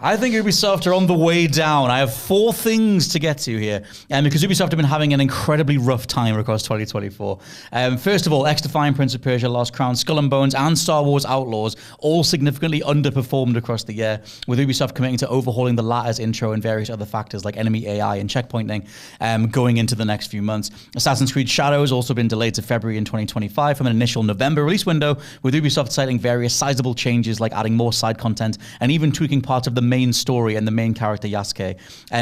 I think Ubisoft are on the way down. I have 4 things to get to here, because Ubisoft have been having an incredibly rough time across 2024. First of all, X-Defiant, Prince of Persia, Lost Crown, Skull and Bones, and Star Wars Outlaws all significantly underperformed across the year, with Ubisoft committing to overhauling the latter's intro and various other factors like enemy AI and checkpointing going into the next few months. Assassin's Creed Shadows also been delayed to February in 2025 from an initial November release window, with Ubisoft citing various sizable changes like adding more side content and even tweaking parts of the main story and the main character Yasuke.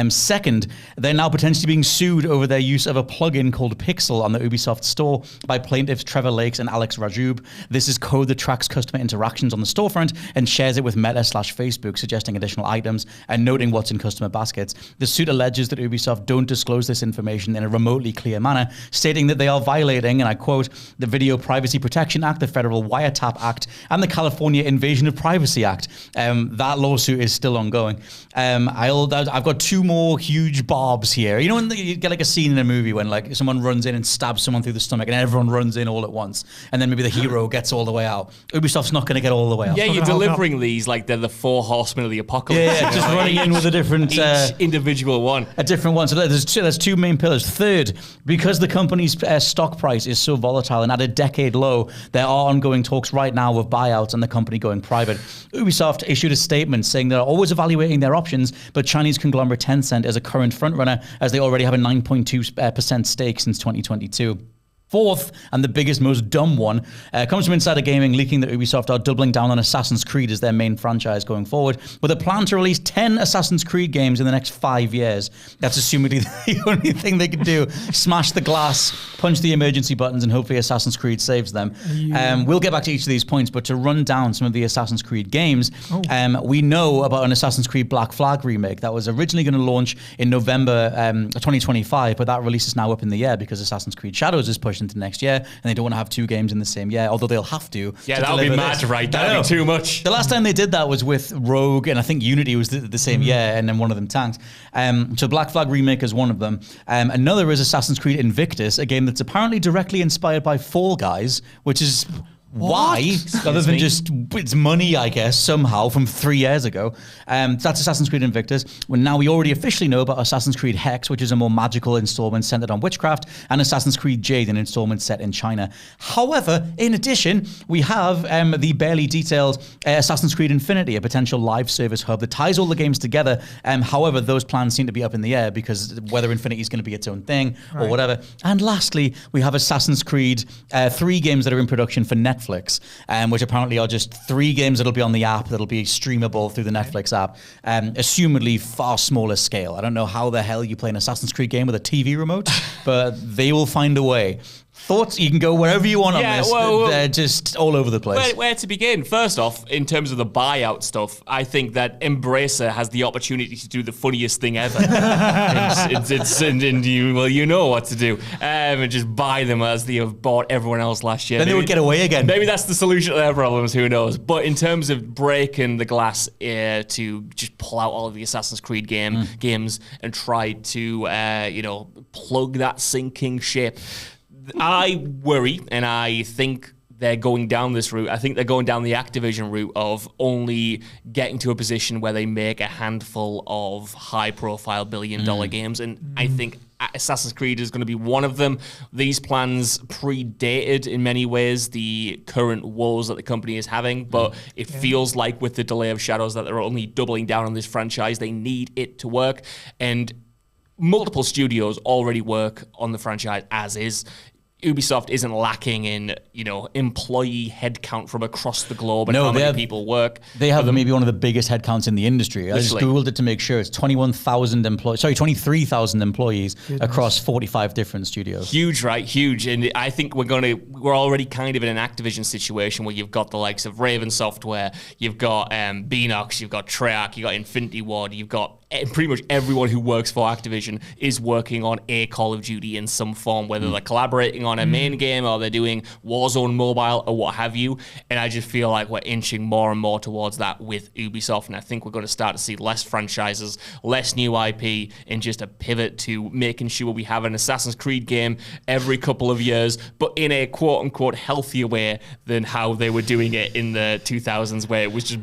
Second, they're now potentially being sued over their use of a plugin called Pixel on the Ubisoft store by plaintiffs Trevor Lakes and Alex Rajub. This is code that tracks customer interactions on the storefront and shares it with Meta/Facebook, suggesting additional items and noting what's in customer baskets. The suit alleges that Ubisoft don't disclose this information in a remotely clear manner, stating that they are violating, and I quote, the Video Privacy Protection Act, the Federal Wiretap Act, and the California Invasion of Privacy Act. That lawsuit is still ongoing. I've got 2 more huge barbs here. You know when you get like a scene in a movie when like someone runs in and stabs someone through the stomach and everyone runs in all at once, and then maybe the hero gets all the way out. Ubisoft's not going to get all the way out. Yeah, you're delivering these like they're the 4 horsemen of the apocalypse. Yeah, just running in with a different... Each individual one. A different one. So there's 2 main pillars. Third, because the company's stock price is so volatile and at a decade low, there are ongoing talks right now of buyouts and the company going private. Ubisoft issued a statement saying they're always evaluating their options, but Chinese conglomerate Tencent is a current frontrunner as they already have a 9.2% stake since 2022. Fourth, and the biggest, most dumb one, comes from Insider Gaming, leaking that Ubisoft are doubling down on Assassin's Creed as their main franchise going forward, with a plan to release 10 Assassin's Creed games in the next 5 years. That's assumedly the only thing they can do. Smash the glass, punch the emergency buttons, and hopefully Assassin's Creed saves them. We'll get back to each of these points, but to run down some of the Assassin's Creed games, we know about an Assassin's Creed Black Flag remake that was originally going to launch in November 2025, but that release is now up in the air because Assassin's Creed Shadows is pushed into next year, and they don't want to have 2 games in the same year, although they'll have to. Yeah, that would be mad, right? That would be too much. The last time they did that was with Rogue, and I think Unity was the same year, and then one of them tanked. So Black Flag Remake is one of them. Another is Assassin's Creed Invictus, a game that's apparently directly inspired by Fall Guys, which is... Why? Other than just, it's money, I guess, somehow, from 3 years ago. That's Assassin's Creed Invictus. Well, now we already officially know about Assassin's Creed Hex, which is a more magical installment centered on witchcraft, and Assassin's Creed Jade, an installment set in China. However, in addition, we have the barely detailed Assassin's Creed Infinity, a potential live service hub that ties all the games together. However, those plans seem to be up in the air because whether Infinity is going to be its own thing or whatever. And lastly, we have Assassin's Creed, 3 games that are in production for Netflix, which apparently are just 3 games that'll be on the app that'll be streamable through the Netflix app, assumedly far smaller scale. I don't know how the hell you play an Assassin's Creed game with a TV remote, but they will find a way. Thoughts? You can go wherever you want on this. They're just all over the place. Where to begin? First off, in terms of the buyout stuff, I think that Embracer has the opportunity to do the funniest thing ever. You know what to do. And just buy them as they have bought everyone else last year. Then they would get away again. Maybe that's the solution to their problems, who knows. But in terms of breaking the glass to just pull out all of the Assassin's Creed games and try to, plug that sinking ship, I worry, and I think they're going down this route. I think they're going down the Activision route of only getting to a position where they make a handful of high-profile billion-dollar games, and I think Assassin's Creed is going to be one of them. These plans predated, in many ways, the current woes that the company is having, but it feels like with the delay of Shadows that they're only doubling down on this franchise. They need it to work, and multiple studios already work on the franchise as is. Ubisoft isn't lacking in, employee headcount from across the globe and how many people work. They have maybe one of the biggest headcounts in the industry. I just Googled it to make sure. It's 23,000 employees across 45 different studios. Huge, right? Huge. And I think we're already kind of in an Activision situation where you've got the likes of Raven Software, you've got Beanox, you've got Treyarch, you've got Infinity Ward, you've got pretty much everyone who works for Activision is working on a Call of Duty in some form, whether they're collaborating on a main game or they're doing Warzone Mobile or what have you. And I just feel like we're inching more and more towards that with Ubisoft. And I think we're going to start to see less franchises, less new IP, and just a pivot to making sure we have an Assassin's Creed game every couple of years, but in a quote-unquote healthier way than how they were doing it in the 2000s, where it was just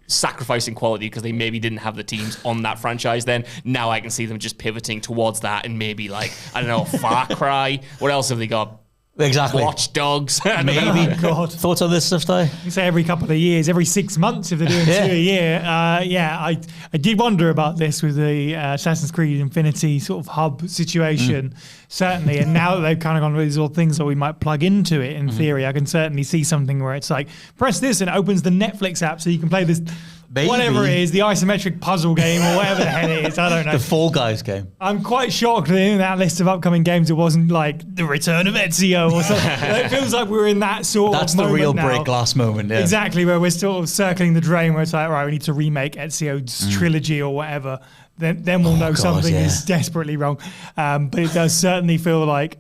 sacrificing quality because they maybe didn't have the teams on that franchise then. Now I can see them just pivoting towards that and maybe like, I don't know, Far Cry. What else have they got? Exactly. Watch Dogs. Maybe. Oh, God. Thoughts on this stuff, Ty? You say every couple of years, every 6 months if they're doing 2 a year. I did wonder about this with the Assassin's Creed Infinity sort of hub situation, certainly. And now that they've kind of gone with these all things that we might plug into it in theory, I can certainly see something where it's like, press this and it opens the Netflix app so you can play this, whatever it is, the isometric puzzle game or whatever the hell it is. I don't know. The Fall Guys game. I'm quite shocked that in that list of upcoming games, it wasn't like the return of Ezio or something. It feels like we're in that sort That's of the moment real now. break glass moment, yeah. Exactly, where we're sort of circling the drain where it's like, right, we need to remake Ezio's trilogy or whatever. Then we'll know God, something yeah. is desperately wrong. But it does certainly feel like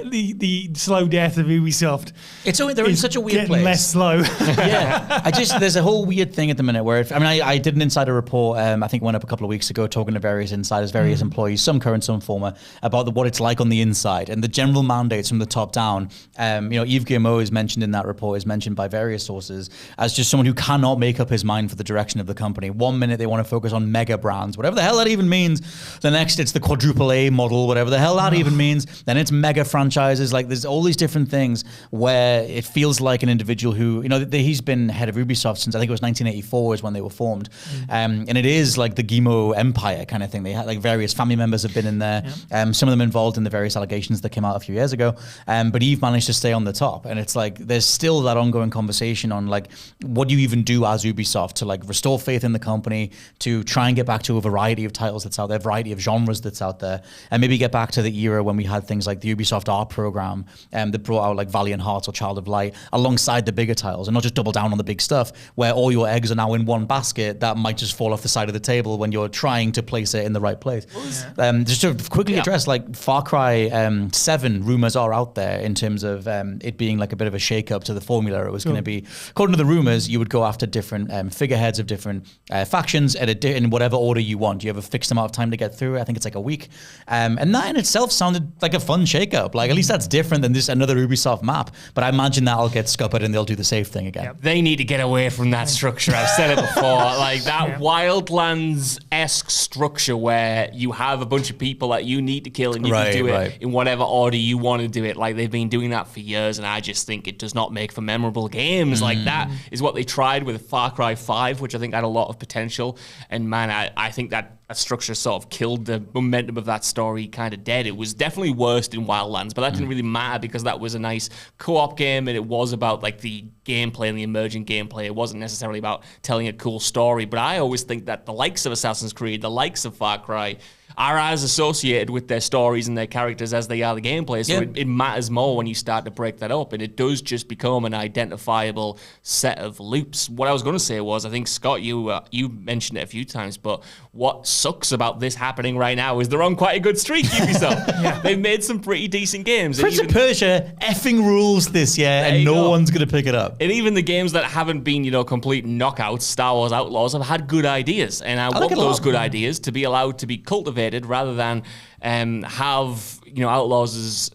the slow death of Ubisoft. They're in such a weird place. Less slow. Yeah, there's a whole weird thing at the minute where, I did an insider report, I think it went up a couple of weeks ago, talking to various insiders, various employees, some current, some former, about what it's like on the inside and the general mandates from the top down. Yves Guillemot is mentioned in that report, is mentioned by various sources as just someone who cannot make up his mind for the direction of the company. 1 minute they want to focus on mega brands, whatever the hell that even means. The next it's the quadruple A model, whatever the hell that even means. Then it's mega franchises. Like there's all these different things where it feels like an individual who, he's been head of Ubisoft since I think it was 1984 is when they were formed. And it is like the Guillemot empire kind of thing. They had like various family members have been in there. Some of them involved in the various allegations that came out a few years ago. But Yves managed to stay on the top. And it's like, there's still that ongoing conversation on like, what do you even do as Ubisoft to like restore faith in the company, to try and get back to a variety of titles that's out there, a variety of genres that's out there, and maybe get back to the era when we had things like the Ubisoft art program that brought out like Valiant Hearts or Child of Light alongside the bigger titles, and not just double down on the big stuff where all your eggs are now in one basket that might just fall off the side of the table when you're trying to place it in the right place. Just to quickly address, like Far Cry 7 rumors are out there in terms of it being like a bit of a shake-up to the formula. It was going to be, according to the rumors, you would go after different figureheads of different factions in whatever order you want. You have a fixed amount of time to get through it. I think it's like a week. And that in itself sounded like a fun shake-up. Like at least that's different than this another Ubisoft map. But I imagine that'll get scuppered and they'll do the safe thing again. They need to get away from that structure. I've said it before. Like that Wildlands-esque structure where you have a bunch of people that you need to kill and you can do it in whatever order you want to do it. Like they've been doing that for years, and I just think it does not make for memorable games. Like that is what they tried with Far Cry 5, which I think had a lot of potential. And man, I think that structure sort of killed the momentum of that story kind of dead. It was definitely worst in Wildlands, but that didn't really matter because that was a nice co-op game and it was about like the gameplay and the emerging gameplay. It wasn't necessarily about telling a cool story, but I always think that the likes of Assassin's Creed, the likes of Far Cry are as associated with their stories and their characters as they are the gameplay. So it matters more when you start to break that up, and it does just become an identifiable set of loops. What I was going to say was, I think, Scott, you mentioned it a few times, but what sucks about this happening right now is they're on quite a good streak, Ubisoft. They've made some pretty decent games. Prince of Persia effing rules this year, and no one's going to pick it up. And even the games that haven't been, complete knockouts, Star Wars Outlaws, have had good ideas. And I want those good ideas to be allowed to be cultivated rather than have Outlaws'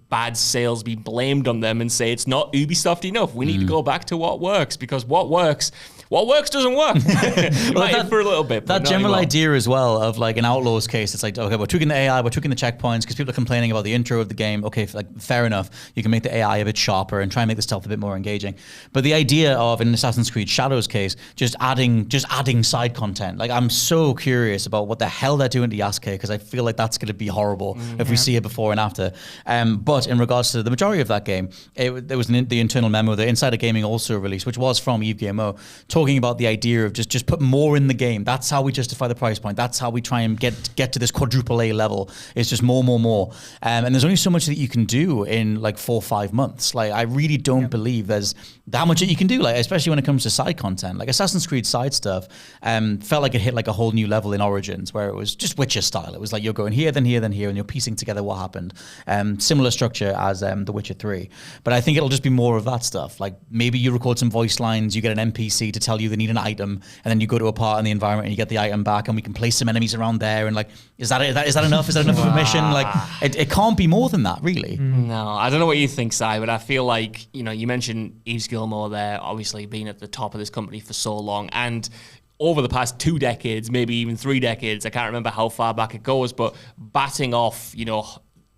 bad sales be blamed on them and say it's not Ubisoft enough. We need to go back to what works, because what works doesn't work. For a little bit. That general idea as well of like an Outlaws case, it's like, okay, we're tweaking the AI, we're tweaking the checkpoints because people are complaining about the intro of the game. Okay, fair enough. You can make the AI a bit sharper and try and make the stealth a bit more engaging. But the idea of, in Assassin's Creed Shadows case, just adding side content. Like I'm so curious about what the hell they're doing to Yasuke, because I feel like that's going to be horrible if we see it before and after. But in regards to the majority of that game, there was the internal memo that Insider Gaming also released, which was from Yves Guillemot, talking about the idea of just put more in the game. That's how we justify the price point. That's how we try and get to this quadruple A level. It's just more. And there's only so much that you can do in like 4 or 5 months. Like I really don't believe there's that much that you can do, like especially when it comes to side content. Like Assassin's Creed side stuff felt like it hit like a whole new level in Origins, where it was just Witcher style. It was like you're going here, then here, then here, and you're piecing together what happened. Similar structure as The Witcher 3. But I think it'll just be more of that stuff. Like maybe you record some voice lines, you get an NPC to tell tell you they need an item, and then you go to a part in the environment and you get the item back, and we can place some enemies around there, and like, is that enough? Is that enough of a mission? Like, it can't be more than that, really. No, I don't know what you think, Si, but I feel like, you mentioned Yves Gilmore there, obviously being at the top of this company for so long, and over the past 2 decades, maybe even 3 decades, I can't remember how far back it goes, but batting off,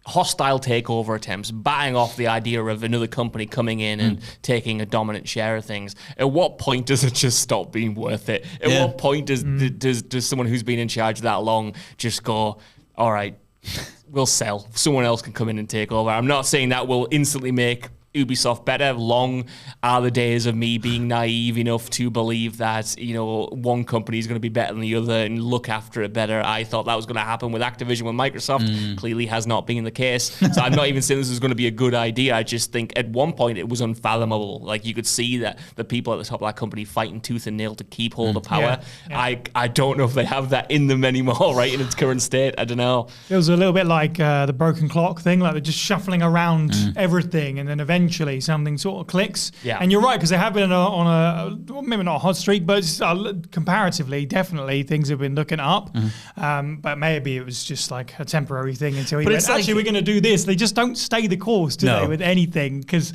hostile takeover attempts, batting off the idea of another company coming in and taking a dominant share of things. At what point does it just stop being worth it? At what point does someone who's been in charge that long just go, all right, we'll sell. Someone else can come in and take over. I'm not saying that will instantly make Ubisoft better. Long are the days of me being naive enough to believe that, one company is going to be better than the other and look after it better. I thought that was going to happen with Activision, with Microsoft. Clearly has not been the case. So I'm not even saying this is going to be a good idea. I just think at one point it was unfathomable. Like, you could see that the people at the top of that company fighting tooth and nail to keep hold of power. Yeah. I don't know if they have that in them anymore, right, in its current state. I don't know. It was a little bit like the broken clock thing, like they're just shuffling around everything, and then eventually something sort of clicks. Yeah. And you're right, because they have been on a maybe not a hot streak, but comparatively, definitely things have been looking up. But maybe it was just like a temporary thing until he went, actually, we're going to do this. They just don't stay the course, do they, with anything? Because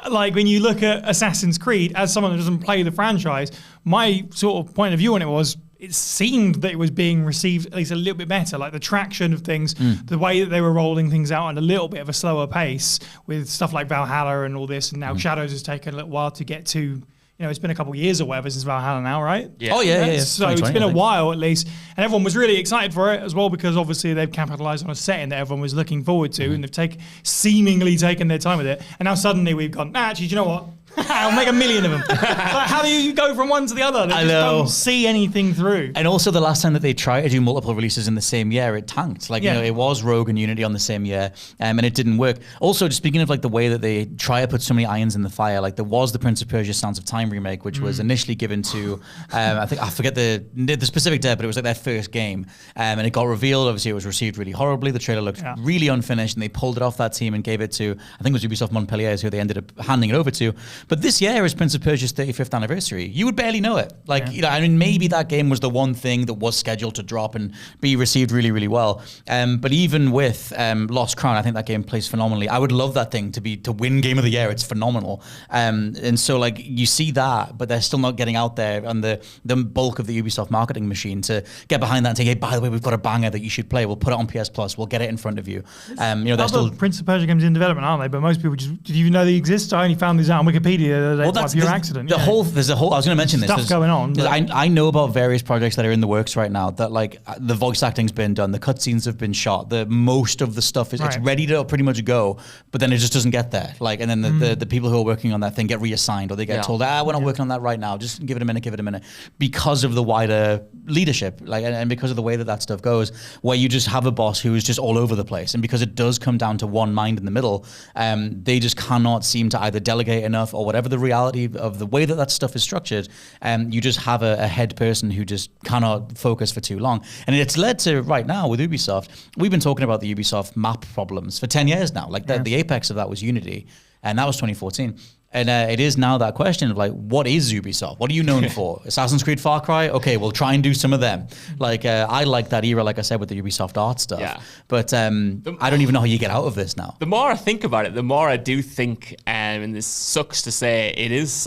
like when you look at Assassin's Creed, as someone who doesn't play the franchise, my sort of point of view on it was, it seemed that it was being received at least a little bit better, like the traction of things, the way that they were rolling things out at a little bit of a slower pace with stuff like Valhalla and all this, and now Shadows has taken a little while to get to. It's been a couple of years or whatever since Valhalla now, right? Yeah. Oh, yeah. So it's been a while at least. And everyone was really excited for it as well, because obviously they've capitalized on a setting that everyone was looking forward to, and they've seemingly taken their time with it. And now suddenly we've gone, actually, do you know what? I'll make 1 million of them. Like, how do you go from one to the other? They just don't see anything through. And also the last time that they tried to do multiple releases in the same year, it tanked. Like, it was Rogue and Unity on the same year, and it didn't work. Also, just speaking of like the way that they try to put so many irons in the fire, like there was the Prince of Persia Sands of Time remake, which was initially given to, I forget the specific date, but it was like their first game. And it got revealed, obviously it was received really horribly. The trailer looked really unfinished, and they pulled it off that team and gave it to, I think it was Ubisoft Montpellier, who they ended up handing it over to. But this year is Prince of Persia's 35th anniversary. You would barely know it. Like, maybe that game was the one thing that was scheduled to drop and be received really, really well. But even with Lost Crown, I think that game plays phenomenally. I would love that thing to win Game of the Year. It's phenomenal. And so, like, you see that, but they're still not getting out there on the bulk of the Ubisoft marketing machine to get behind that and say, hey, by the way, we've got a banger that you should play. We'll put it on PS Plus. We'll get it in front of you. They're still Prince of Persia games in development, aren't they? But most people just, did you even know they exist? I only found these out on Wikipedia by pure accident. There's a whole. I was going to mention stuff this. Going on. I know about various projects that are in the works right now. That like the voice acting's been done, the cutscenes have been shot, the most of the stuff is it's ready to pretty much go, but then it just doesn't get there. Like, and then the people who are working on that thing get reassigned, or they get told, we're not working on that right now. Just give it a minute, because of the wider leadership, like, and because of the way that stuff goes, where you just have a boss who is just all over the place, and because it does come down to one mind in the middle, they just cannot seem to either delegate enough or whatever the reality of the way that stuff is structured. You just have a head person who just cannot focus for too long, and it's led to right now with Ubisoft. We've been talking about the Ubisoft map problems for 10 years now. Like the apex of that was Unity, and that was 2014. And it is now that question of like, what is Ubisoft? What are you known for? Assassin's Creed, Far Cry? Okay, we'll try and do some of them. Like, I like that era, like I said, with the Ubisoft art stuff. Yeah. But I don't even know how you get out of this now. The more I think about it, the more I do think, and this sucks to say, it is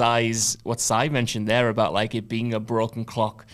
what Si mentioned there about like it being a broken clock.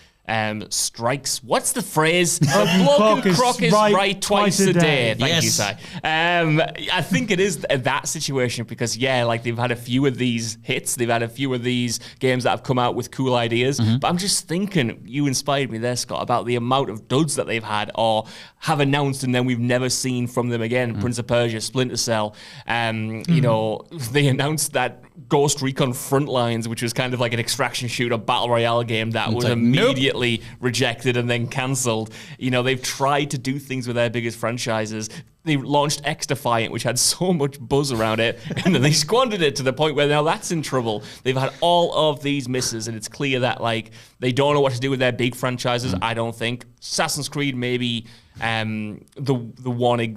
Strikes. What's the phrase? A broken clock is right twice a day. Thank you, Si. I think it is that situation because, like they've had a few of these hits. They've had a few of these games that have come out with cool ideas. But I'm just thinking, you inspired me there, Scott, about the amount of duds that they've had or have announced and then we've never seen from them again. Prince of Persia, Splinter Cell. You know, they announced that Ghost Recon Frontlines, which was kind of like an extraction shooter battle royale game that was like, immediately rejected and then cancelled. You know, they've tried to do things with their biggest franchises. They launched X-Defiant, which had so much buzz around it, and then they squandered it to the point where now that's in trouble. They've had all of these misses, and it's clear that like they don't know what to do with their big franchises. I don't think Assassin's Creed maybe the one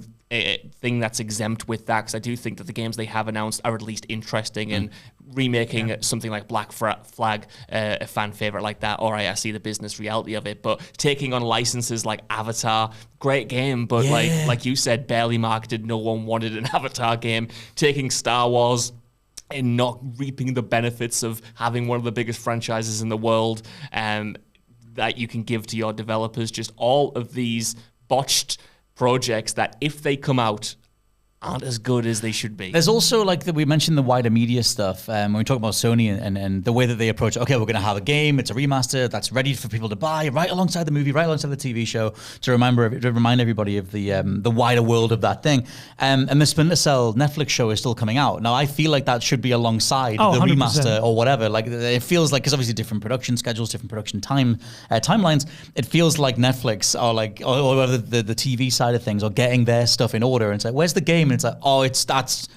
thing that's exempt with that, because I do think that the games they have announced are at least interesting and remaking something like Black Flag, a fan favorite like that. All right, I see the business reality of it, but taking on licenses like Avatar, great game, but like you said, barely marketed. No one wanted an Avatar game. Taking Star Wars and not reaping the benefits of having one of the biggest franchises in the world that you can give to your developers. Just all of these botched projects that, if they come out, aren't as good as they should be. There's also, like, we mentioned the wider media stuff when we talk about Sony and the way that they approach, okay, we're going to have a game, it's a remaster that's ready for people to buy right alongside the movie, right alongside the TV show, to remind everybody of the wider world of that thing. And the Splinter Cell Netflix show is still coming out. Now, I feel like that should be alongside the 100%. remaster or whatever. Like, it feels like, because obviously different production schedules, different production timelines, it feels like Netflix or the TV side of things are getting their stuff in order. And it's like, where's the game? And it's like,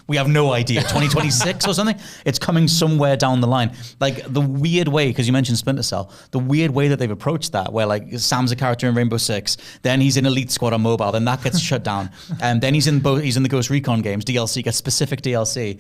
we have no idea. 2026 or something? It's coming somewhere down the line. Like, the weird way, because you mentioned Splinter Cell, the weird way that they've approached that, where, like, Sam's a character in Rainbow Six, then he's in Elite Squad on mobile, then that gets shut down. And then he's in the Ghost Recon games, DLC, gets specific DLC.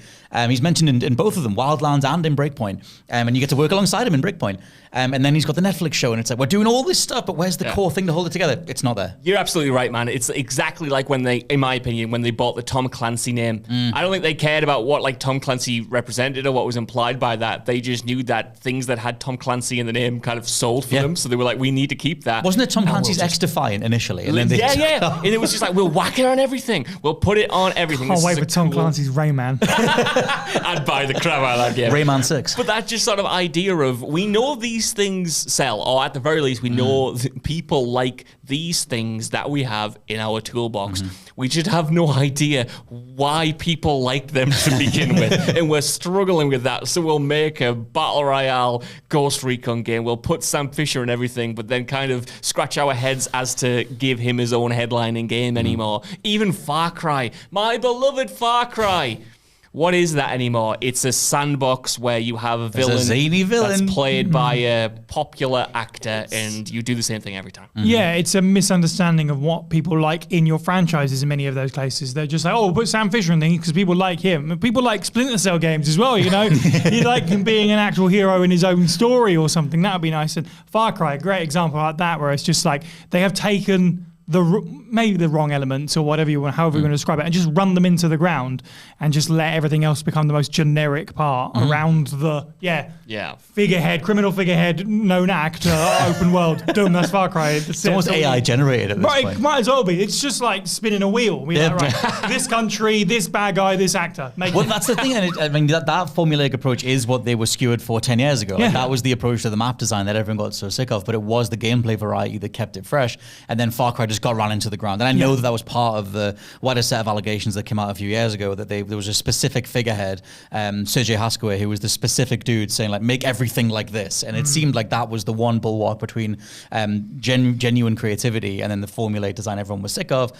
He's mentioned in both of them, Wildlands and in Breakpoint. And you get to work alongside him in Breakpoint. And then he's got the Netflix show, and it's like, we're doing all this stuff, but where's the core thing to hold it together? It's not there. You're absolutely right, man. It's exactly like when they, in my opinion, when they bought the Tom Clancy name. I don't think they cared about what, like, Tom Clancy represented or what was implied by that. They just knew that things that had Tom Clancy in the name kind of sold for them, so they were like, we need to keep that. Wasn't it Tom Clancy's X-Defiant initially? And then and it was just like, we'll whack it on everything. We'll put it on everything. Can't wait for Tom Clancy's Rayman. I'd buy the crap out of that game. Rayman 6. But that just sort of idea of, we know these things sell, or at the very least, we know people like these things that we have in our toolbox. We just have no idea why people like them to begin with. And we're struggling with that. So we'll make a Battle Royale Ghost Recon game. We'll put Sam Fisher and everything, but then kind of scratch our heads as to give him his own headlining game anymore. Even Far Cry, my beloved Far Cry. What is that anymore? It's a sandbox where you have a villain, zany villain that's played by a popular actor, and you do the same thing every time. Yeah, it's a misunderstanding of what people like in your franchises in many of those cases. They're just like, oh, put Sam Fisher in things because people like him. People like Splinter Cell games as well, you know? You like him being an actual hero in his own story or something. That would be nice. And Far Cry, a great example like that, where it's just like they have taken maybe the wrong elements or whatever you want, however you want to describe it, and just run them into the ground and just let everything else become the most generic part around the figurehead, criminal figurehead, known actor, open world. Boom, that's Far Cry. It's almost AI generated at this point. Might as well be. It's just like spinning a wheel. We're like, right, this country, this bad guy, this actor. That's the thing. And I mean, that formulaic approach is what they were skewered for 10 years ago. Like, that was the approach to the map design that everyone got so sick of, but it was the gameplay variety that kept it fresh. And then Far Cry just got run into the ground. And I know that was part of the wider set of allegations that came out a few years ago, that there was a specific figurehead, Sergei Haskoway, who was the specific dude saying, like, make everything like this. And it seemed like that was the one bulwark between genuine creativity and then the formulaic design everyone was sick of.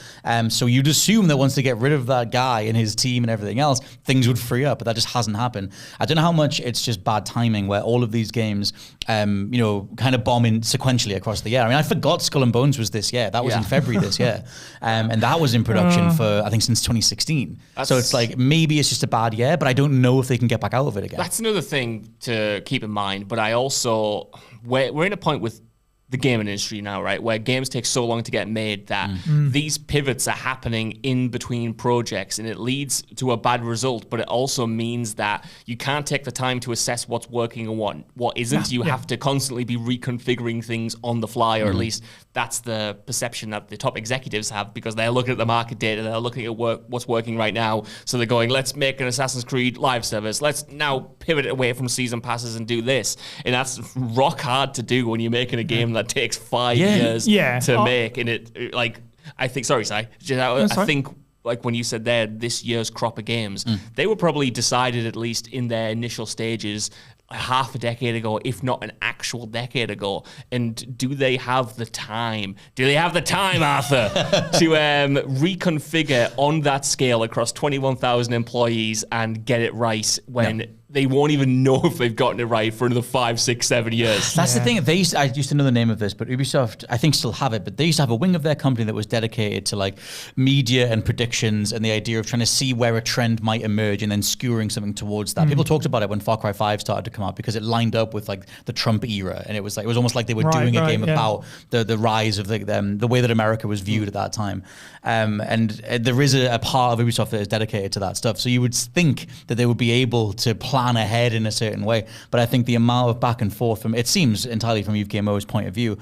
So you'd assume that once they get rid of that guy and his team and everything else, things would free up, but that just hasn't happened. I don't know how much it's just bad timing where all of these games, kind of bomb in sequentially across the year. I mean, I forgot Skull and Bones was this year. That was in February this year. And that was in production for, I think, since 2016. So it's like, maybe it's just a bad year, but I don't know if they can get back out of it again. That's another thing to keep in mind. But I also, we're in a point with the gaming industry now, right, where games take so long to get made that these pivots are happening in between projects, and it leads to a bad result, but it also means that you can't take the time to assess what's working and what isn't. You have to constantly be reconfiguring things on the fly, or at least that's the perception that the top executives have, because they're looking at the market data, they're looking at what's working right now, so they're going, let's make an Assassin's Creed live service, let's now pivot away from season passes and do this. And that's rock hard to do when you're making a game that takes 5 years to make. And it, like, I think, sorry, Si, I think, like, when you said there, this year's crop of games, they were probably decided, at least in their initial stages, half a decade ago, if not an actual decade ago. And do they have the time? Do they have the time, Arthur, to reconfigure on that scale across 21,000 employees and get it right when they won't even know if they've gotten it right for another 5, 6, 7 years. That's the thing. I used to know the name of this, but Ubisoft, I think, still have it. But they used to have a wing of their company that was dedicated to like media and predictions and the idea of trying to see where a trend might emerge and then skewering something towards that. People talked about it when Far Cry 5 started to come out because it lined up with like the Trump era, and it was almost like they were doing a game about the rise of the way that America was viewed at that time. And there is a part of Ubisoft that is dedicated to that stuff. So you would think that they would be able to plan ahead in a certain way, but I think the amount of back and forth from, it seems entirely from Yves Guillemot's point of view,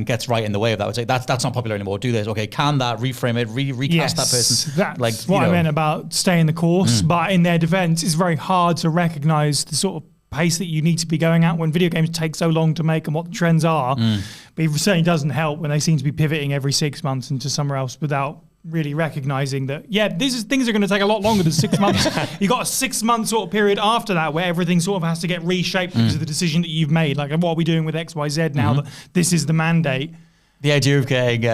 gets right in the way of that. I would say that's not popular anymore. Do this. Okay, can that reframe it, recast that person? That's like what I meant about staying the course. But in their defense, it's very hard to recognize the sort of pace that you need to be going at when video games take so long to make and what the trends are. But it certainly doesn't help when they seem to be pivoting every 6 months into somewhere else without really recognizing that, things are going to take a lot longer than 6 months. You've got a 6 month sort of period after that where everything sort of has to get reshaped because of the decision that you've made. Like, what are we doing with XYZ now that this is the mandate? The idea of getting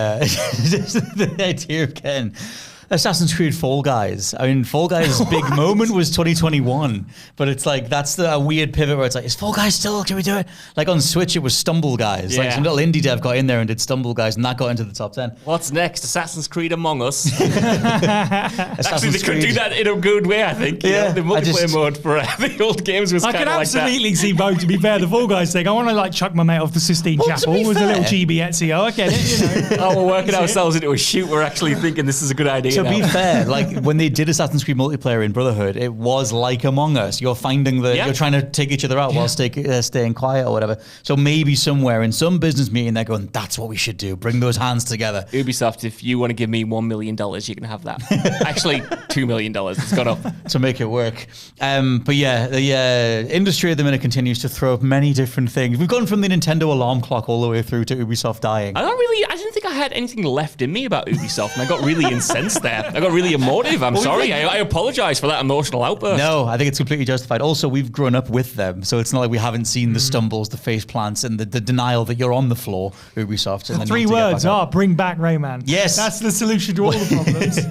Assassin's Creed Fall Guys. I mean, Fall Guys' big moment was 2021, but it's like that's a weird pivot where it's like, is Fall Guys still? Can we do it? Like on Switch, it was Stumble Guys. Like some little indie dev got in there and did Stumble Guys, and that got into the top 10. What's next? Assassin's Creed Among Us. Actually, they could do that in a good way, I think. Yeah, the multiplayer mode for the old games was kind of like that. I can absolutely see both, to be fair, the Fall Guys thing. I want to like chuck my mate off the Sistine Chapel with a little chibi Ezio. I get it, you know. We're working ourselves into a shoot. We're actually thinking this is a good idea. To be fair, like when they did Assassin's Creed multiplayer in Brotherhood, it was like Among Us. You're finding you're trying to take each other out while staying quiet or whatever. So maybe somewhere in some business meeting they're going, that's what we should do. Bring those hands together. Ubisoft, if you want to give me $1 million, you can have that. Actually, $2 million. It's gone up to make it work. But yeah, the industry at the minute continues to throw up many different things. We've gone from the Nintendo alarm clock all the way through to Ubisoft dying. I didn't think I had anything left in me about Ubisoft, and I got really incensed there. I got really emotive. I'm sorry. I apologize for that emotional outburst. No, I think it's completely justified. Also, we've grown up with them, so it's not like we haven't seen the stumbles, the face plants, and the denial that you're on the floor, Ubisoft. The 3 words are bring back Rayman. Yes. That's the solution to all the problems.